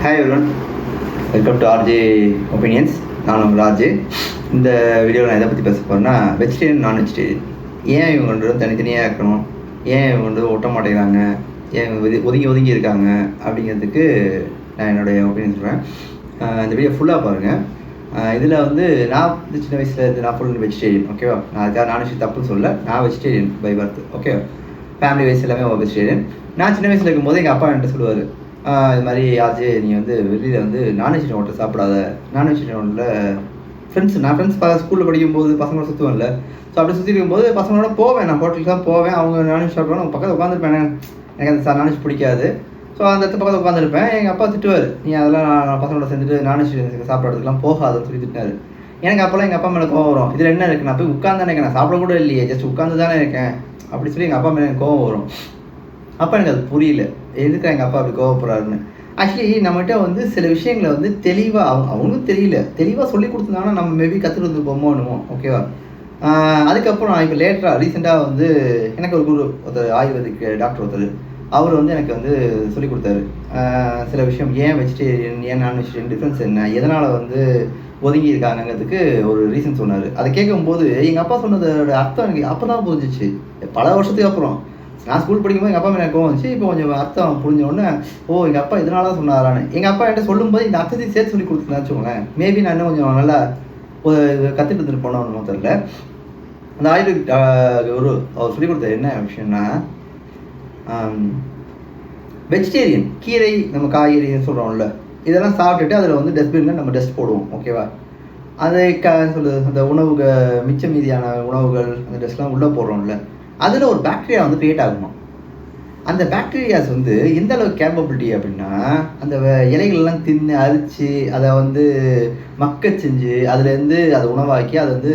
Hi everyone, welcome to RJ opinions. நான் உங்கள் RJ. இந்த வீடியோவில் நான் எதை பற்றி பேச போகிறேன்னா, வெஜிடேரியன் நான் வெஜிடேரியன் ஏன் இவங்க ரெண்டு தனித்தனியாக இருக்கணும், ஏன் இவங்க வந்து ஒட்ட மாட்டேங்கிறாங்க, ஏன் ஒதுங்கி இருக்காங்க அப்படிங்கிறதுக்கு நான் என்னுடைய ஒப்பீனியன் சொல்கிறேன். இந்த வீடியோ ஃபுல்லாக பாருங்கள். இதில் வந்து நான் வந்து சின்ன வயசில் இருந்து நான் ஃபுல் வெஜிடேரியன், ஓகேவா? நான் அதுக்காக நான் தப்புன்னு சொல்ல, நான் vegetarian by birth, okay. Family wise எல்லாமே வெஜிடேரியன். நான் சின்ன வயசில் இருக்கும்போது எங்கள் அப்பா என்கிட்ட சொல்லுவார், இது மாதிரி ஆச்சு, நீ வந்து வெளியில் வந்து நான்வெஜிடேரியன் ஹோட்டல் சாப்பிடாத. நான்வெஜிடேரியன் ஹோட்டலில் ஃப்ரெண்ட்ஸ் ஸ்கூலில் படிக்கும்போது பசங்களோட சுற்றுவேன்ல, ஸோ அப்படி சுற்றி இருக்கும்போது பசங்களோட போவேன், நான் ஹோட்டலுக்கு தான் போவேன். அவங்க நான்வெஜ் சாப்பிடுவாங்க, பக்கத்தில் உட்காந்துருப்பேன். எனக்கு அந்த நான்வெஜ் பிடிக்காது, ஸோ அந்த இடத்து பக்கத்தில் உட்காந்துருப்பேன். எங்கள் அப்பா திட்டுவார், நீ அதெல்லாம் பசங்களோட சேர்ந்துட்டு நான்வெஜ் சாப்பிட்றதுக்குலாம் போகாதுன்னு சொல்லி திட்டினார். எனக்கு அப்போல்லாம் எங்கள் அப்பா மேலே கோவம் வரும். இதில் என்ன இருக்குது, நான் போய் உட்காந்து இருக்கேன், நான் சாப்பிட கூட இல்லையே, ஜஸ்ட் உட்காந்து தானே இருக்கேன் அப்படி சொல்லி எங்கள் அப்பா மேலே எனக்கு கோவம் வரும். அப்போ எனக்கு அது புரியல, எதுக்கு எங்கள் அப்பா அப்படி கோவப்படுறாருன்னு. ஆக்சுவலி நம்மகிட்ட வந்து சில விஷயங்களை வந்து தெளிவாக அவங்களும் தெளிவாக சொல்லி கொடுத்துருந்தாங்கன்னா நம்ம மேபி கற்றுட்டு வந்து போமோனுமோ, ஓகேவா? அதுக்கப்புறம் நான் இப்போ ரீசெண்டாக வந்து எனக்கு ஒரு குரு ஒருத்தர், ஆயுர்வேதிக் டாக்டர் ஒருத்தர், அவர் வந்து எனக்கு வந்து சொல்லி கொடுத்தாரு சில விஷயம். ஏன் வெஜிடேரியன், ஏன் நான் வெஜிடேரியன் டிஃப்ரென்ஸ் என்ன, எதனால் வந்து ஒதுங்கி இருக்காங்கிறதுக்கு ஒரு ரீசன் சொன்னார். அதை கேட்கும்போது எங்கள் அப்பா சொன்னதோட அர்த்தம் எனக்கு அப்போ தான் புரிஞ்சிச்சு, பல வருஷத்துக்கு அப்புறம். நான் ஸ்கூல் படிக்கும்போது எங்கள் அப்பா மேலே எனக்கு கோவம் வந்துச்சு. இப்போ கொஞ்சம் அர்த்தம் புரிஞ்சோடனே, ஓ எங்கள் அப்பா இதனால தான் சொன்னாரான்னு. எங்கள் அப்பா என்கிட்ட சொல்லும்போது இந்த அர்த்தத்தையும் சேர்த்து சொல்லி கொடுத்துருந்தா வச்சுக்கோங்களேன், மேபி நான் இன்னும் கொஞ்சம் நல்லா கற்றுட்டு இருந்துட்டு போனோன்னு தெரியல. அந்த ஆயுர்வேதிக் அவர் சொல்லிக் கொடுத்தது என்ன விஷயம்னா, வெஜிடேரியன் கீரை, நம்ம காய்கறி சொல்கிறோம்ல, இதெல்லாம் சாப்பிட்டுட்டு அதில் வந்து டஸ்ட்பினில் நம்ம டஸ்ட் போடுவோம், ஓகேவா? அதை அந்த மிச்ச மீதியான உணவுகள் அந்த டஸ்ட்லாம் உள்ளே போடுறோம்ல, அதில் ஒரு பாக்டீரியா வந்து க்ரியேட் ஆகுமா. அந்த பாக்டீரியாஸ் வந்து எந்த அளவுக்கு கேப்பபிலிட்டி அப்படின்னா, அந்த இலைகள்லாம் தின்னு அரித்து அதை வந்து மக்க செஞ்சு அதுலேருந்து அதை உணவாக்கி அதை வந்து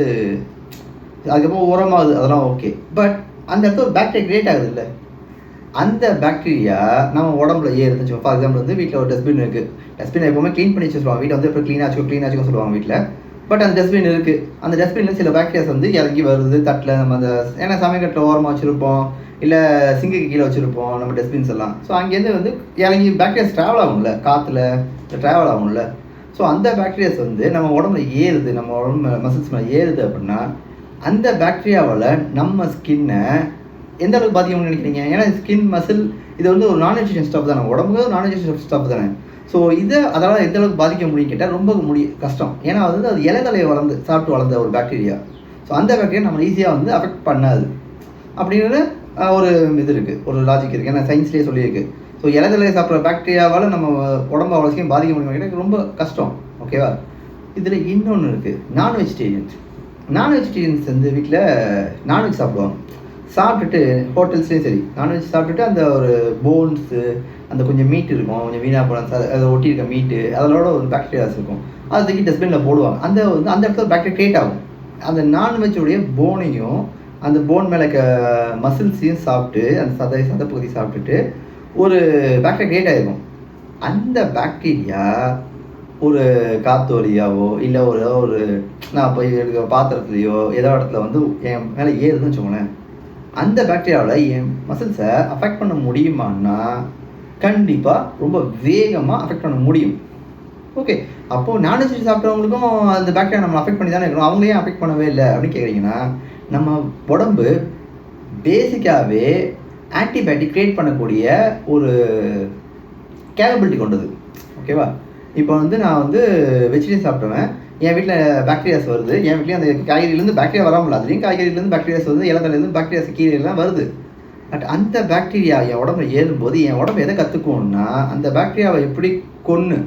அதுக்கப்புறம் உரமாகுது, அதெல்லாம் ஓகே. பட் அந்த இடத்துல ஒரு பாக்டீரியா க்ரியேட் ஆகுது இல்லை, அந்த பாக்டீரியா நம்ம உடம்புல இருந்துச்சு. ஃபார் எக்ஸாம்பிள் வந்து வீட்டில் ஒரு டஸ்ட்பின் இருக்குது, டஸ்ட்பின் எப்போவுமே க்ளீன் பண்ணி வச்சு சொல்லுவாங்க, வீட்டை வந்து எப்போ க்ளீனாக வச்சுக்கோ சொல்லுவாங்க வீட்டில். பட் அந்த டஸ்ட்பின் இருக்குது, அந்த டஸ்ட்பினில் சில பாக்டீரியாஸ் வந்து இறங்கி வருது தட்டில். நம்ம அந்த ஏன்னா சமையக்கட்டில் ஓரமாக வச்சுருப்போம், இல்லை சிங்குக்கு கீழே வச்சுருப்போம் நம்ம டஸ்ட்பின்ஸ் எல்லாம். ஸோ அங்கேருந்து வந்து இறங்கி பாக்டீரியாஸ் ட்ராவல் ஆகும்ல, காற்றுல ட்ராவல் ஆகும்ல. ஸோ அந்த பாக்டீரியாஸ் வந்து நம்ம உடம்புல ஏறுது, நம்ம உடம்பு மசில்ஸ் மேலே ஏறுது அப்படின்னா, அந்த பாக்டீரியாவால் நம்ம ஸ்கின்னை எந்த அளவுக்கு பாதிக்கும்னு நினைக்கிறீங்க? ஏன்னா ஸ்கின் மசில் இது வந்து ஒரு நான்வெஜிடேரியன் ஸ்டாப் தானே, உடம்புக்கு நான்வெஜிடேரியன் ஸ்டாப் தானே. ஸோ அதனால் எந்த அளவுக்கு பாதிக்க முடியும் கேட்டால் ரொம்ப கஷ்டம். ஏன்னா அது இலைதலையை சாப்பிட்டு வளர்ந்த ஒரு பாக்டீரியா. ஸோ அந்த பாக்டீரியா நம்ம ஈஸியாக வந்து அஃபெக்ட் பண்ணாது அப்படின்னு ஒரு இது இருக்குது, ஒரு லாஜிக் இருக்குது. ஏன்னா சயின்ஸ்லேயே சொல்லியிருக்கு. ஸோ இலைதலையை சாப்பிட்ற பாக்டீரியாவால் நம்ம உடம்பு அவ்வளோக்கும் பாதிக்க முடியும் கேட்டால் ரொம்ப கஷ்டம், ஓகேவா? இதில் இன்னொன்று இருக்குது, நான்வெஜிடேரியன்ஸ் வந்து வீட்டில் நான்வெஜ் சாப்பிடுவாங்க. சாப்பிட்டுட்டு ஹோட்டல்ஸ்லேயும் சரி, நான்வெஜ் சாப்பிட்டுட்டு அந்த ஒரு போன்ஸு, அந்த கொஞ்சம் மீட் இருக்கும், கொஞ்சம் வீணாக போன அதை ஒட்டி இருக்க மீட்டு, அதோட ஒரு பாக்டீரியாஸ் இருக்கும், அதை தூக்கி டஸ்ட்பினில் போடுவாங்க. அந்த இடத்துல பாக்டீரியா க்ரியேட் ஆகும். அந்த நான்வெஜ்ஜுடைய போனையும் அந்த போன் மேலே மசில்ஸையும் சாப்பிட்டு, அந்த சதப்பகுதி சாப்பிட்டுட்டு ஒரு பாக்டீரியா க்ரியேட் ஆகிருக்கும். அந்த பாக்டீரியா ஒரு காற்று வழியாவோ இல்லை ஒரு நான் போய் எடுக்க பாத்திரத்துலையோ ஏதோ இடத்துல வந்து என் மேலே ஏறுதுன்னு வச்சுக்கோங்களேன், அந்த பாக்டீரியாவில் என் மசில்ஸை அஃபெக்ட் பண்ண முடியுமான்னா கண்டிப்பாக ரொம்ப வேகமாக அஃபெக்ட் பண்ண முடியும். ஓகே, அப்போது நான்வெஜ் சாப்பிட்றவங்களுக்கும் அந்த பாக்டீரியா நம்ம அஃபெக்ட் பண்ணி தானே இருக்கணும், அவங்களையும் அஃபெக்ட் பண்ணவே இல்லை அப்படின்னு கேட்குறீங்கன்னா, நம்ம உடம்பு பேசிக்காகவே ஆன்டிபயோட்டிக் க்ரியேட் பண்ணக்கூடிய ஒரு கேப்பபிலிட்டி கொண்டது, ஓகேவா? இப்போ வந்து நான் வந்து வெஜிடேரியன் சாப்பிடுவேன், என் வீட்டில் பாக்டீரியாஸ் வருது, என் வீட்லேயும் அந்த காய்கறியிலேருந்து பாக்டீரியா வராமல், அதுலேயும் காய்கறிலேருந்து பாக்டீரியாஸ் வருது, இலத்தலேருந்து பாக்டீரியாஸ் கீரைலாம் வருது. பட் அந்த பாக்டீரியா என் உடம்புல ஏறும்போது என் உடம்பு எதை கற்றுக்கணும்னா, அந்த பாக்டீரியாவை எப்படி கொன்று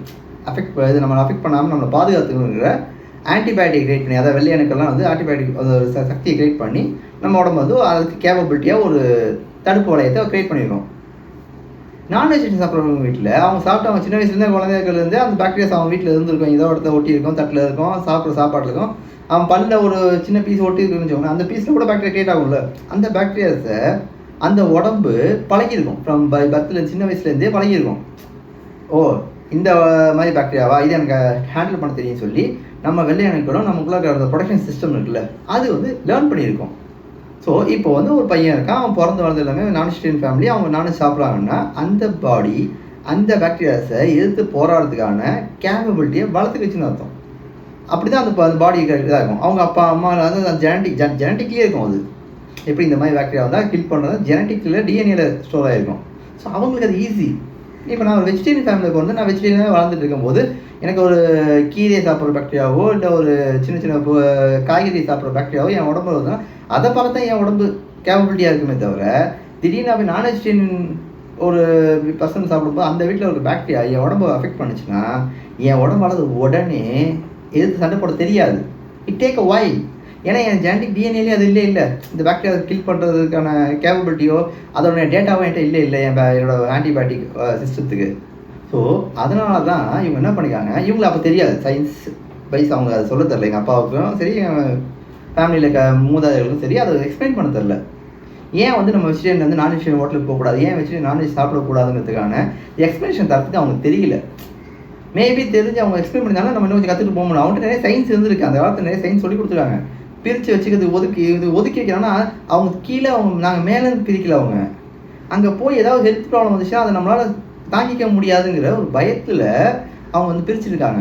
இது நம்மளை அஃபெக்ட் பண்ணாமல் நம்மளை பாதுகாத்துக்கிற ஆன்டிபயோட்டிக் க்ரியேட் பண்ணி, அதாவது வெள்ளையணுக்கெல்லாம் வந்து ஆன்டிபயோட்டிக் சக்தியை க்ரியேட் பண்ணி நம்ம உடம்பு வந்து அதுக்கு கேப்பபிலிட்டியாக ஒரு தடுப்பு வளையத்தை க்ரியேட் பண்ணியிருக்கோம். நான்வெஜிடேரியன் சாப்பிட்றவங்க வீட்டில் அவங்க சாப்பிட்டு அவங்க சின்ன வயசுலேருந்து குழந்தைகள்லேருந்து அந்த பாக்டீரியாஸ் அவங்க வீட்டில் இருந்துருக்கும், ஏதோ இடத்துல ஒட்டி இருக்கும், தட்டில் இருக்கும், சாப்பிட்ற சாப்பாட்டில் இருக்கும், அவன் பல்லில் ஒரு சின்ன பீஸ் ஒட்டி இருக்குன்னு வச்சுக்கோங்க, அந்த பீஸில் கூட பாக்டீரியா க்ரியேட் ஆகும்ல. அந்த பாக்டீரியாஸை அந்த உடம்பு பழகிருக்கும், ஃப்ரம் பர்த்தில் சின்ன வயசுலேருந்தே பழகிருக்கும். ஓ இந்த மாதிரி பாக்டீரியாவா, இது எனக்கு ஹேண்டில் பண்ண தெரியும் சொல்லி நம்ம வெள்ளையணுக்களும் நமக்குள்ள அந்த ப்ரொடக்ஷன் சிஸ்டம் இருக்குல்ல, அது வந்து லேர்ன் பண்ணியிருக்கோம். ஸோ இப்போ வந்து ஒரு பையன் இருக்கான், அவன் பிறந்து வளர்ந்து எல்லாமே நான்வெஜிடேரியன் ஃபேமிலி, அவங்க நான்வெஜ் சாப்பிட்றாங்கன்னா அந்த பாடி அந்த பாக்டீரியாஸை எதிர்த்து போராடுறதுக்கான கேப்பபிலிட்டியை வளர்த்துக்கிச்சுன்னு அர்த்தம். அப்படி தான் அந்த பாடி இதாக இருக்கும். அவங்க அப்பா அம்மா வந்து அந்த ஜெனட்டிக்லேயே இருக்கும். அது எப்படி இந்த மாதிரி பாக்டீரியா வந்தால் கில் பண்ணுறது ஜெனட்டிக்கில் டிஎன்ஏல ஸ்டோர் ஆகிருக்கும். ஸோ அவங்களுக்கு அது ஈஸி. இப்போ நான் ஒரு வெஜிடேரியன் ஃபேமிலிக்கு வந்து நான் வெஜிடேரியனாக வளர்ந்துட்டு இருக்கும்போது எனக்கு ஒரு கீரையை சாப்பிட்ற பாக்டீரியாவோ இல்லை ஒரு சின்ன சின்ன காய்கறி சாப்பிட்ற பாக்டீரியாவோ என் உடம்புல வருதுன்னா அதை பார்த்து தான் என் உடம்பு கேப்பபிலிட்டியாக இருக்குமே தவிர, திடீர்னு போய் நான் வெஜிடேரியன் ஒரு பர்சன் சாப்பிடும்போது அந்த வீட்டில் ஒரு பாக்டீரியா என் உடம்பு அஃபெக்ட் பண்ணுச்சுன்னா என் உடம்பால் உடனே எதிர்த்து சண்டை போட தெரியாது. It take a while. ஏன்னா என் ஜெனடிக் டிஎன்ஏலேயே அது இல்லை இந்த பாக்டீரியா கில் பண்ணுறதுக்கான கேப்பபிலிட்டியோ அதோட டேட்டாவோ என்கிட்ட இல்லை என்னோட ஆன்டிபயோட்டிக் சிஸ்டத்துக்கு. ஸோ அதனால தான் இவங்க என்ன பண்ணிக்காங்க, இவங்களை அப்போ தெரியாது, சயின்ஸ் வைஸ் அவங்க அதை சொல்ல தெரில. எங்கள் அப்பாவுக்கும் சரி ஃபேமிலியில் மூதாதைகளுக்கும் சரி அதை எக்ஸ்பிளைன் பண்ண தெரில. ஏன் வந்து நம்ம வெஜிடேரியன் வந்து நான் வெஜிடேரியன் ஹோட்டலுக்கு போகக்கூடாது, ஏன் வெஜிடேரியன் நான்வெஜ் சாப்பிடக்கூடாதுங்கிறதுக்கான எக்ஸ்பிளேஷன் தரத்துக்கு அவங்க தெரியல. மேபி தெரிஞ்சு அவங்க எக்ஸ்பிளைன் பண்ணியிருந்தாலும் நம்ம இன்னும் கொஞ்சம் கற்றுட்டு போக முடியும். அவங்கள்ட்ட நிறைய சயின்ஸ் இருந்திருக்கு, அந்த காலத்தில் நிறைய சயின்ஸ் சொல்லி கொடுத்துருக்காங்க. பிரித்து வச்சுக்கிறது ஒதுக்கி வைக்கிறாங்கன்னா அவங்க கீழே நாங்கள் மேலே பிரிக்கல. அவங்க அங்கே போய் ஏதாவது ஹெல்த் ப்ராப்ளம் வந்துச்சுன்னா அதை நம்மளால் தாங்கிக்க முடியாதுங்கிற ஒரு பயத்தில் அவங்க வந்து பிரிச்சுருக்காங்க.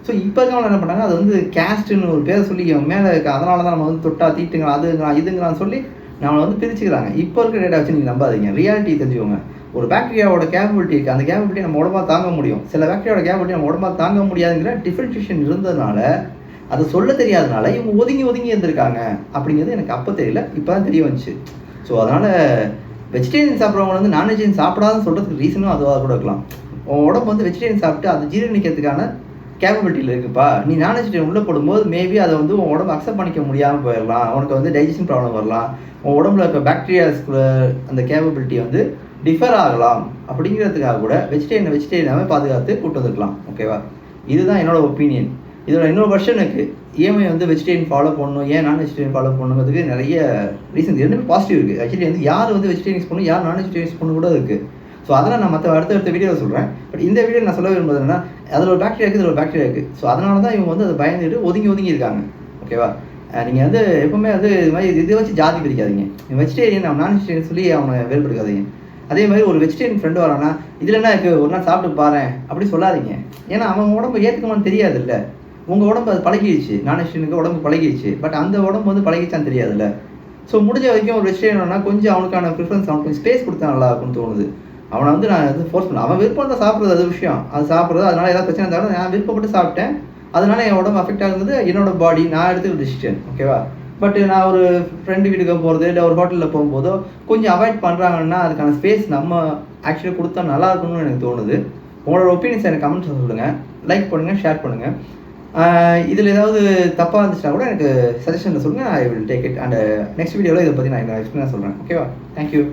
ஸோ இப்போ இருக்கவங்க என்ன பண்ணாங்க, அது வந்து கேஸ்ட்டுன்னு ஒரு பேரை சொல்லி மேலே இருக்க, அதனால தான் நம்ம வந்து தொட்டா தீட்டுங்கிறான் அதுங்கிறான் இதுங்கிறான்னு சொல்லி நம்மளை வந்து பிரிச்சுக்கிறாங்க. இப்போ இருக்கிற டேட்டா வச்சு நீங்கள் நம்பாதீங்க, ரியாலிட்டி தெரிஞ்சுக்கோங்க. ஒரு பாக்டீரியாவோட கேப்பபிலிட்டி இருக்குது, அந்த கேப்பபிலிட்டி நம்ம உடம்பால் தாங்க முடியும். சில பாக்டீரியாவோட கேப்பபிலிட்டி நம்ம உடம்பால் தாங்க முடியாதுங்கிற டிஃபரன்ஷியேஷன் இருந்ததுனால, அதை சொல்ல தெரியாதனால இவங்க ஒதுங்கி இருந்திருக்காங்க அப்படிங்கிறது எனக்கு அப்போ தெரியல, இப்போ தான் தெரிய வந்துச்சு. ஸோ அதனால் வெஜிடேரியன் சாப்பிட்றவங்க வந்து நான் வெஜிடேரியன் சாப்பிடாதுன்னு சொல்கிறதுக்கு ரீசனும் அதுவாக கூட இருக்கலாம். உன் உடம்பு வந்து வெஜிடேரியன் சாப்பிட்டு அது ஜீரணிக்கிறதுக்கான கேப்பபிலிட்டியில் இருக்குப்பா, நீ நான் வெஜிடேரியன் உள்ளே போடும்போது மேபி அதை வந்து உன் உடம்பு அக்செப்ட் பண்ணிக்க முடியாமல் போயிடலாம், உனக்கு வந்து டைஜஷன் ப்ராப்ளம் வரலாம், உன் உடம்புல இருக்க பாக்டீரியாஸ்குள்ள அந்த கேப்பபிலிட்டி வந்து டிஃபர் ஆகலாம். அப்படிங்கிறதுக்காக கூட வெஜிடேரியனாகவே பாதுகாத்து கூட்டு வந்துருக்கலாம். ஓகேவா? இதுதான் என்னோட ஒப்பீனியன். இதோட இன்னொரு வெர்ஷன் இருக்குது. ஏன் வந்து வெஜிடேரியன் ஃபாலோ பண்ணணும், ஏன் நான் வெஜிடேரியன் ஃபாலோ பண்ணணுங்கிறதுக்கு நிறைய ரீசன்ஸ், ரெண்டுமே பாசிட்டிவ் இருக்குது. ஆக்சுவலி வந்து யார் வந்து வெஜிடேரியன்ஸ் பண்ணணும், யார் நான் வெஜிடேரியன்ஸ் பண்ணணும் கூட இருக்குது. ஸோ அதெல்லாம் நான் அடுத்த வீடியோவில் சொல்கிறேன். பட் இந்த வீடியோ நான் சொல்ல விரும்புறது என்னன்னா, அதில் ஒரு பாக்டீரியா இருக்குது, இதில் ஒரு பாக்டீரியா இருக்குது. ஸோ அதனால தான் இவங்க வந்து அதை பயந்துட்டு ஒதுங்கி இருக்காங்க. ஓகேவா? நீங்கள் வந்து எப்பவுமே வந்து இது மாதிரி இதை வச்சு ஜாதி பிரிக்காதீங்க. வெஜிடேரியன் நான் வெஜிடேரியன் சொல்லி அவனை வேறுபடுக்காதீங்க. அதே மாதிரி ஒரு வெஜிடேரியன் ஃப்ரெண்டு வரானா இதில் என்ன இருக்குது, ஒரு நாள் சாப்பிட்டு பாரு அப்படி சொல்லாதீங்க. ஏன்னா அவன் உடம்பு ஏற்றுக்குமான்னு தெரியாது இல்லை. உங்கள் உடம்பு அது பழகிடுச்சு, நான் வெஜிடேரியனுக்கு உடம்பு பழகிடுச்சு. பட் அந்த உடம்பு வந்து பழகிச்சான்னு தெரியாதுல்ல. ஸோ முடிஞ்ச வரைக்கும் ஒரு வெஜிடேரியன்னா கொஞ்சம் அவனுக்கான ப்ரிஃபரன்ஸ், அவனுக்கு கொஞ்சம் ஸ்பேஸ் கொடுத்தா நல்லா இருக்கும்னு தோணுது. அவனை வந்து நான் வந்து ஃபோர்ஸ் பண்ணேன். அவன் விருப்பம் தான் சாப்பிட்றது, அது விஷயம். அது சாப்பிட்றது அதனால ஏதாவது பிரச்சனை இருந்தாலும் நான் விருப்பப்பட்டு சாப்பிட்டேன், அதனால என் உடம்பு அஃபெக்ட் ஆகுது, என்னோட பாடி, நான் எடுத்துக்கிற டிசிஷன். ஓகேவா? பட் நான் ஒரு ஃப்ரெண்டு வீட்டுக்கு போகிறது இல்லை ஒரு ஹோட்டலில் போகும்போதோ கொஞ்சம் அவாய்ட் பண்ணுறாங்கன்னா அதுக்கான ஸ்பேஸ் நம்ம ஆக்சுவலாக கொடுத்தா நல்லா இருக்கணும்னு எனக்கு தோணுது. உங்களோட ஒப்பீனியன்ஸ் எனக்கு கமெண்ட்ஸில் சொல்லுங்கள், லைக் பண்ணுங்கள், ஷேர் பண்ணுங்கள். இதில் ஏதாவது தப்பாக இருந்துச்சுன்னா கூட எனக்கு சஜஷனில் சொல்லுங்கள், I will take it. And next வீடியோவில் இதை பற்றி நான் எக்ஸ்பிளைனாக சொல்கிறேன். ஓகேவா? தேங்க்யூ.